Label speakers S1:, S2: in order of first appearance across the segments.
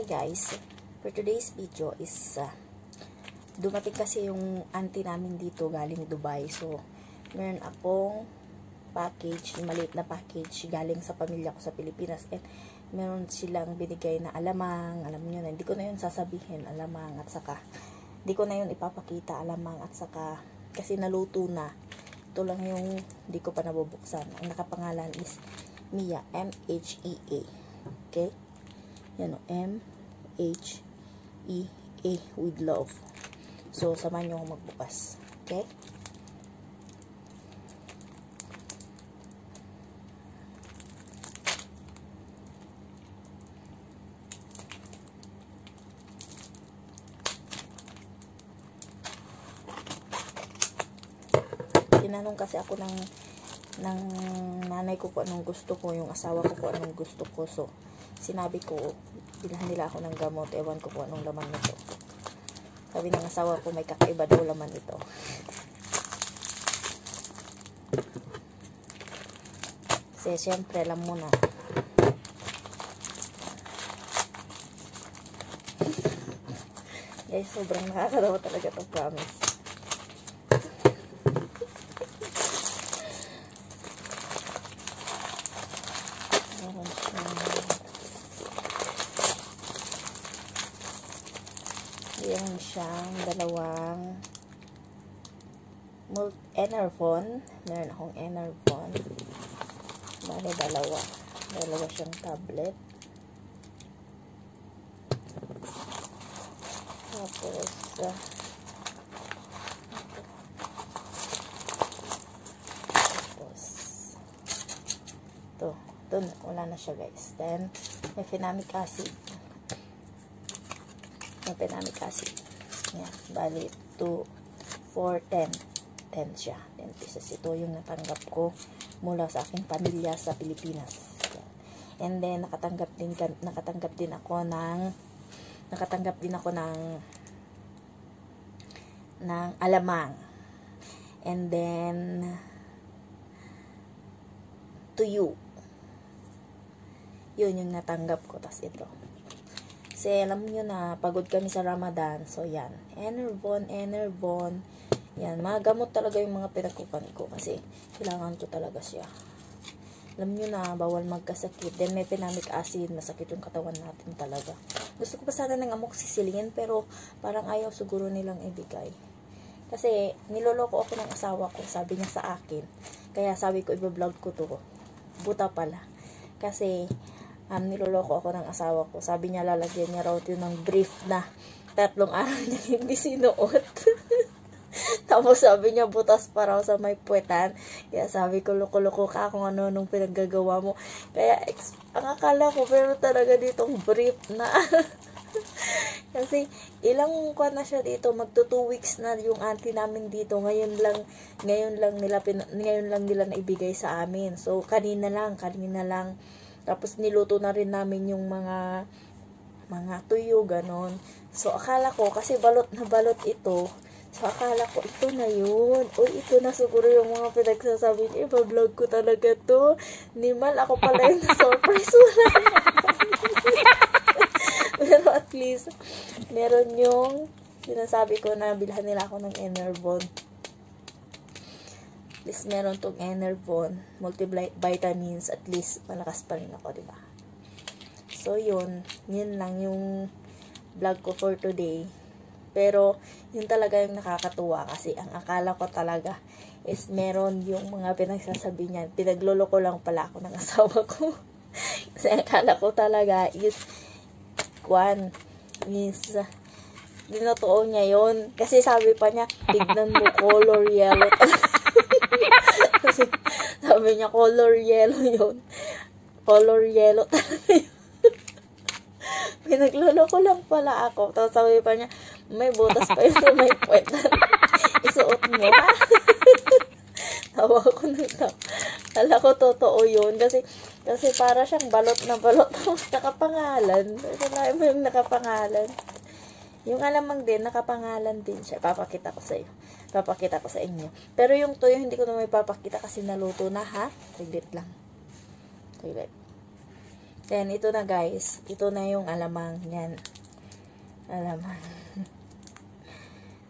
S1: guys, for today's video is dumating kasi yung auntie namin dito galing Dubai. So, meron akong package, maliit na package galing sa pamilya ko sa Pilipinas. And meron silang binigay na alamang, alam niyo na, hindi ko na yun sasabihin, alamang at saka, hindi ko na yun ipapakita, alamang at saka, kasi naluto na. Ito lang yung hindi ko pa nabubuksan. Ang nakapangalan is Mia, M-H-E-A. Okay? Yan o, M-H-E-A with love. So, samahan nyo akong magbukas. Okay? Tinanong kasi ako ng nanay ko kung anong gusto ko, yung asawa ko kung anong gusto ko. So, sinabi ko, bilhan nila ako ng gamot. Ewan ko kung anong laman nito. Sabi ng asawa ko, may kakaiba daw laman ito. Kasi, syempre, alam mo na. Guys, sobrang nakakatawa talaga ito, promise. Meron siyang dalawang Enervon. Meron akong Enervon. Bale, dalawa siyang tablet. Tapos ito, wala na siya guys. Then may phenomic acid. Yan, bali 2, 4, 10 siya, 10 pieces. Ito yung natanggap ko mula sa aking pamilya sa Pilipinas. Yan. And then nakatanggap din ako ng alamang. And then tuyo. Yun yung natanggap ko. Tas ito. Kasi alam niyo na, pagod kami sa Ramadan. So, yan. Enervon. Yan. Mga gamot talaga yung mga pinagkukan ko. Kasi, kailangan ko talaga siya. Alam niyo na, bawal magkasakit. Then, may phenomic acid. Masakit yung katawan natin talaga. Gusto ko pa sana ng amoxicillin. Pero, parang ayaw siguro nilang ibigay. Kasi, niloloko ako ng asawa ko. Sabi niya sa akin. Kaya, sabi ko, i-vlog ko to. Buta pala. Kasi, niloloko ako ng asawa ko. Sabi niya, lalagyan niya raw yun ng brief na 3 araw niya hindi sinuot. Tapos sabi niya, butas pa raw sa may puwetan. Kaya sabi ko, loko-loko ka kung ano nung pinaggagawa mo. Kaya, ang akala ko, pero talaga ditong brief na. Kasi, ilang kuwan na siya dito, magto 2 weeks na yung auntie namin dito. Ngayon lang nila naibigay sa amin. So, kanina lang. Tapos niluto na rin namin yung mga tuyo, ganon. So, akala ko, kasi balot na balot ito. So, akala ko, ito na yun. Uy, ito na siguro yung mga pinagsasabi niya. Iba-vlog ko talaga to. Nimal, ako pala yung na-surprise. Pero at least, meron yung sinasabi ko na bilhan nila ako ng Enervon. At least meron tong Enervon, multivitamins, at least malakas pa rin ako, diba? So, yun lang yung vlog ko for today. Pero, yun talaga yung nakakatuwa kasi ang akala ko talaga is meron yung mga pinagsasabi niyan. Pinagloloko lang pala ako ng asawa ko. Kasi ang akala ko talaga is dinotoo niya yun. Kasi sabi pa niya, tignan mo, color yellow. Kasi sabi niya, color yellow yun. Color yellow talaga yun. Pinagloloko lang pala ako. Tapos sabi pa niya, may butas pa yun sa may puwetan. Isuot mo, ha? Tawa ko ng tawa. Kala ko totoo yun. Kasi para siyang balot na balot. Tapos nakapangalan. Kaya mo yung nakapangalan. Yung alamang din, nakapangalan din siya. Papakita ko sa inyo. Pero yung tuyo, hindi ko na may papakita kasi naluto na, ha? Saglit lang. Saglit. Then, ito na guys. Ito na yung alamang. Yan. Alamang.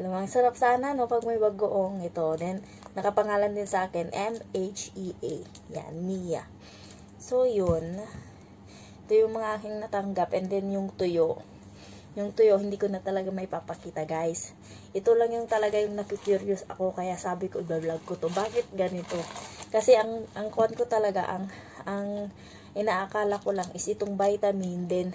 S1: Alamang. Sarap sana, no? Pag may bagoong ito. Then, nakapangalan din sa akin, MHEA. Yan, Mia. So, yun. Ito yung mga aking natanggap. And then, yung tuyo. Yung tuyo, hindi ko na talaga may papakita, guys. Ito lang yung talaga yung naku-curious ako. Kaya sabi ko, i-vlog ko to. Bakit ganito? Kasi, ang kuwan ko talaga, ang inaakala ko lang is itong vitamin, then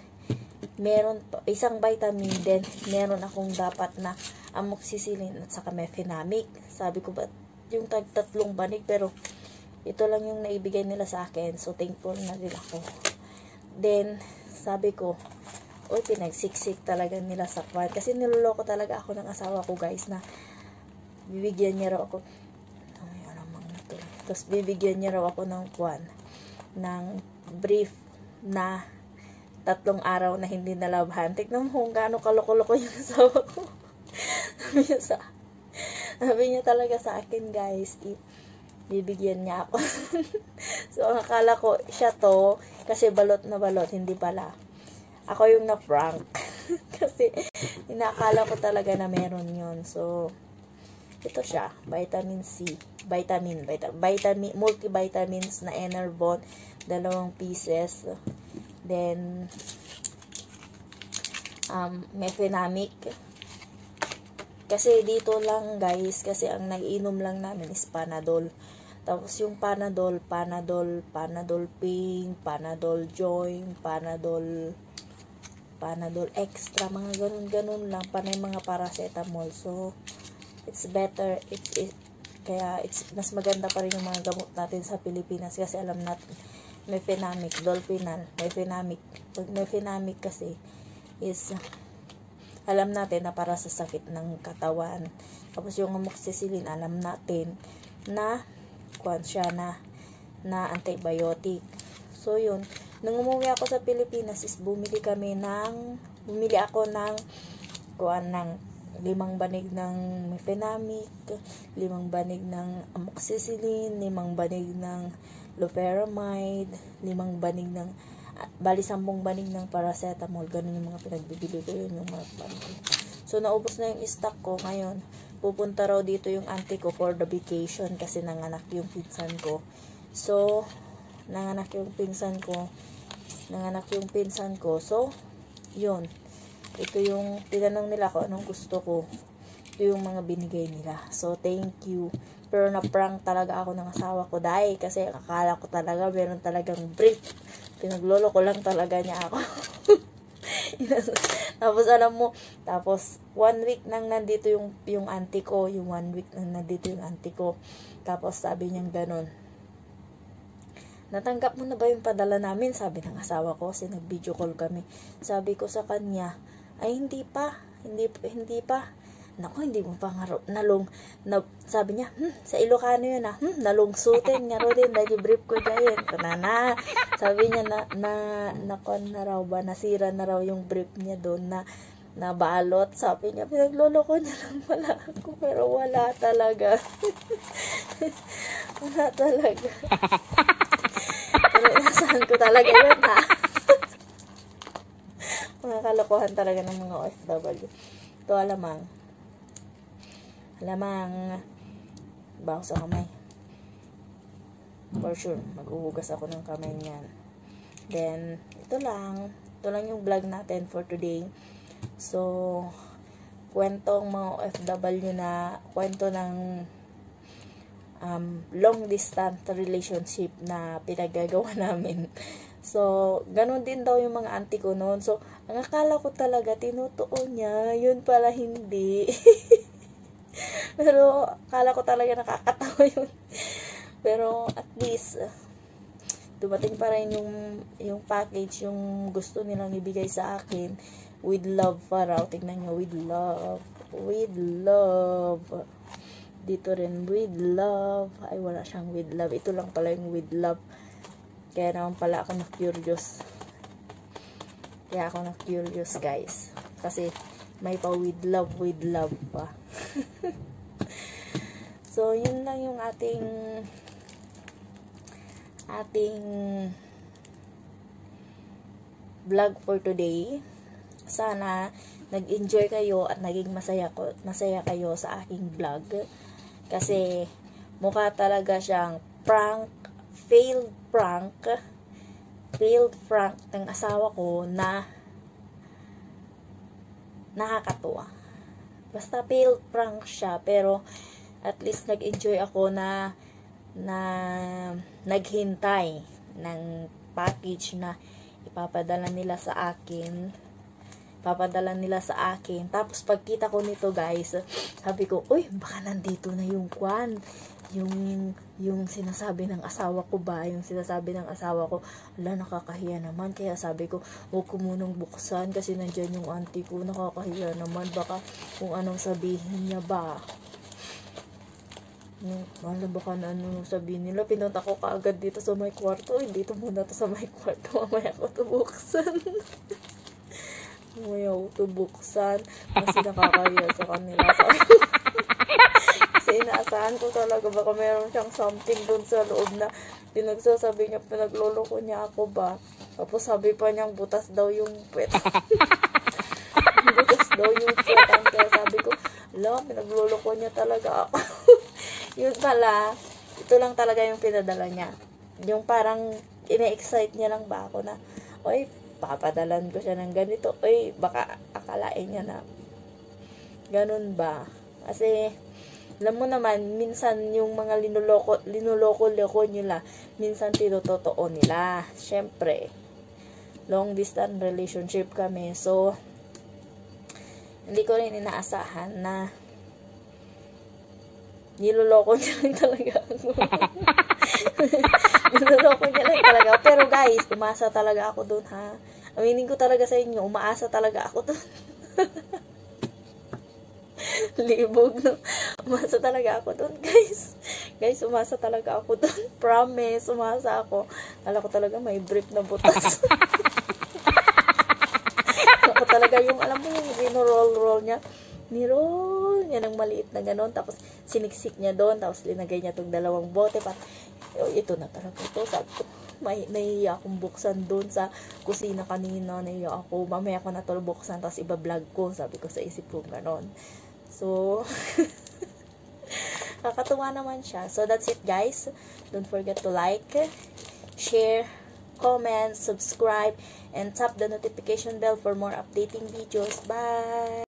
S1: meron isang vitamin, then meron akong dapat na amoxicillin at saka mefenamic. Sabi ko ba yung tatlong banig, pero ito lang yung naibigay nila sa akin, so thankful na rin ako. Then sabi ko, oy, pinagsiksik talaga nila sa kwan, kasi niloloko talaga ako ng asawa ko, guys, na bibigyan niya raw ako, ay, ano mang ito, tapos bibigyan niya raw ako ng kwan, ng brief na 3 araw na hindi nalabhan. Tignan mo kung gaano kaloko-loko yung asawa ko. sabi niya talaga sa akin, guys, bibigyan niya ako. So, ang akala ko, siya to, kasi balot na balot, hindi pala. Ako yung na-prank. Kasi, inakala ko talaga na meron yun. So, ito siya, vitamin C, multivitamins na Enervon, 2 pieces. Then, mefenamic. Kasi dito lang, guys, kasi ang nag-inom lang namin is Panadol. Tapos yung Panadol Pink, Panadol Joint, Panadol Extra, mga ganun-ganun lang, panay mga paracetamol. So, it's better, kaya mas maganda pa rin yung mga gamot natin sa Pilipinas, kasi alam natin, mefenamic, Dolphinal, mefenamic. Pag mefenamic kasi, is, alam natin na para sa sakit ng katawan. Tapos yung amoxicillin, alam natin na, kwan siya na antibiotic. So, yun. Nung umuwi ako sa Pilipinas, is bumili ako ng, kwan, ng 5 banig ng mefenamic, 5 banig ng amoxicillin, 5 banig ng loperamide, 5 banig ng, bali 10 banig ng paracetamol. Ganun yung mga pinagbibili ko, yun yung mga banig. So, naubos na yung stock ko. Ngayon, pupunta raw dito yung auntie ko for the vacation, kasi nanganak yung pinsan ko. So, nanganak yung pinsan ko. So, yun. Ito yung, tinanong nila ko anong gusto ko. Ito yung mga binigay nila. So, thank you. Pero na-prank talaga ako ng asawa ko, dahil kasi akala ko talaga meron talagang brief. Pinaglolo ko lang talaga niya ako. Tapos alam mo, 1 week nang nandito yung auntie ko, Tapos sabi niya ganun, natanggap mo na ba yung padala namin? Sabi ng asawa ko, kasi nag-video call kami. Sabi ko sa kanya, ay hindi pa. Naku, hindi mo pa nga sabi niya, sa Ilocano yun nalungsutin nga ro din, dahil brief ko dyan. Kanana, sabi niya nasira na raw yung brief niya doon na balot. Sabi niya, pinagloloko niya lang pala ako, pero wala talaga. Wala talaga. Pero inasahan ko talaga yun, ha? Mga kalokohan talaga ng mga OFW. Ito, alamang, baho sa kamay. For sure, maghuhugas ako ng kamay niyan. Then, ito lang yung vlog natin for today. So, kwentong mga OFW na kwento ng long distance relationship na pinagagawa namin. So, ganun din daw yung mga auntie ko noon. So, ang akala ko talaga tinutuon niya, yun pala hindi. Pero, akala ko talaga nakakatawa yun. Pero, at least, dumating pa rin yung package, yung gusto nilang ibigay sa akin. With love pa raw. Tignan nyo, with love. With love. Dito rin, with love. Ay, wala siyang with love. Ito lang pala yung with love. Kaya naman pala ako na-curious. Guys. Kasi, may pa with love pa. So, yun lang yung ating vlog for today. Sana nag-enjoy kayo at naging masaya kayo sa aking vlog. Kasi mukha talaga siyang failed prank ng asawa ko na nakakatuwa. Basta failed prank siya, pero at least nag-enjoy ako na naghintay ng package na ipapadala nila sa akin. Tapos pagkita ko nito, guys, sabi ko, uy, baka nandito na yung kwan. Yung sinasabi ng asawa ko ba? Yung sinasabi ng asawa ko, ala, nakakahiya naman. Kaya sabi ko, huwag ko munang buksan kasi nandyan yung auntie ko. Nakakahiya naman. Baka kung anong sabihin niya ba. Wala, baka na ano sabihin nila. Pinunta ko kaagad dito sa may kwarto. Dito muna to sa may kwarto. Mamaya ko ito buksan. Mamaya ko ito buksan. Kasi nakakahiya sa kanila. Kasi inaasahan ko talaga baka meron siyang something dun sa loob na pinagsasabi niya, pinagloloko niya ako ba. Tapos sabi pa niyang butas daw yung puwet. Butas daw yung puwet. Kaya sabi ko, ala, pinagloloko niya talaga ako. Yun pala, ito lang talaga yung pinadala niya. Yung parang ina-excite niya lang ba ako na, oy, papadalan ko siya ng ganito. Oy, baka akalain niya na ganun ba. Kasi alam mo naman, minsan yung mga linuloko nila, minsan tinutotoo nila. Syempre, long distance relationship kami. So, hindi ko rin inaasahan na niloloko niya lang talaga ako. Niloloko niya lang talaga. Pero guys, umasa talaga ako dun, ha. Aminin ko talaga sa inyo, umaasa talaga ako dun. Libog, no? Umasa talaga ako dun, guys. Guys, umasa talaga ako dun. Promise, umasa ako. Kala ko talaga may brief na butas. Ako talaga yung, alam mo yung roll niya. Ni-roll niya ng maliit na ganon. Tapos, siniksik niya doon. Tapos, linagay niya itong dalawang bote. Ito na talaga ito. Sabi ko, nahiya akong buksan doon sa kusina kanina. Nahiya ako. Mamaya ko na ito buksan. Tapos, iba-vlog ko. Sabi ko sa isip ko ganon. So, kakatuwa naman siya. So, that's it, guys. Don't forget to like, share, comment, subscribe, and tap the notification bell for more updating videos. Bye!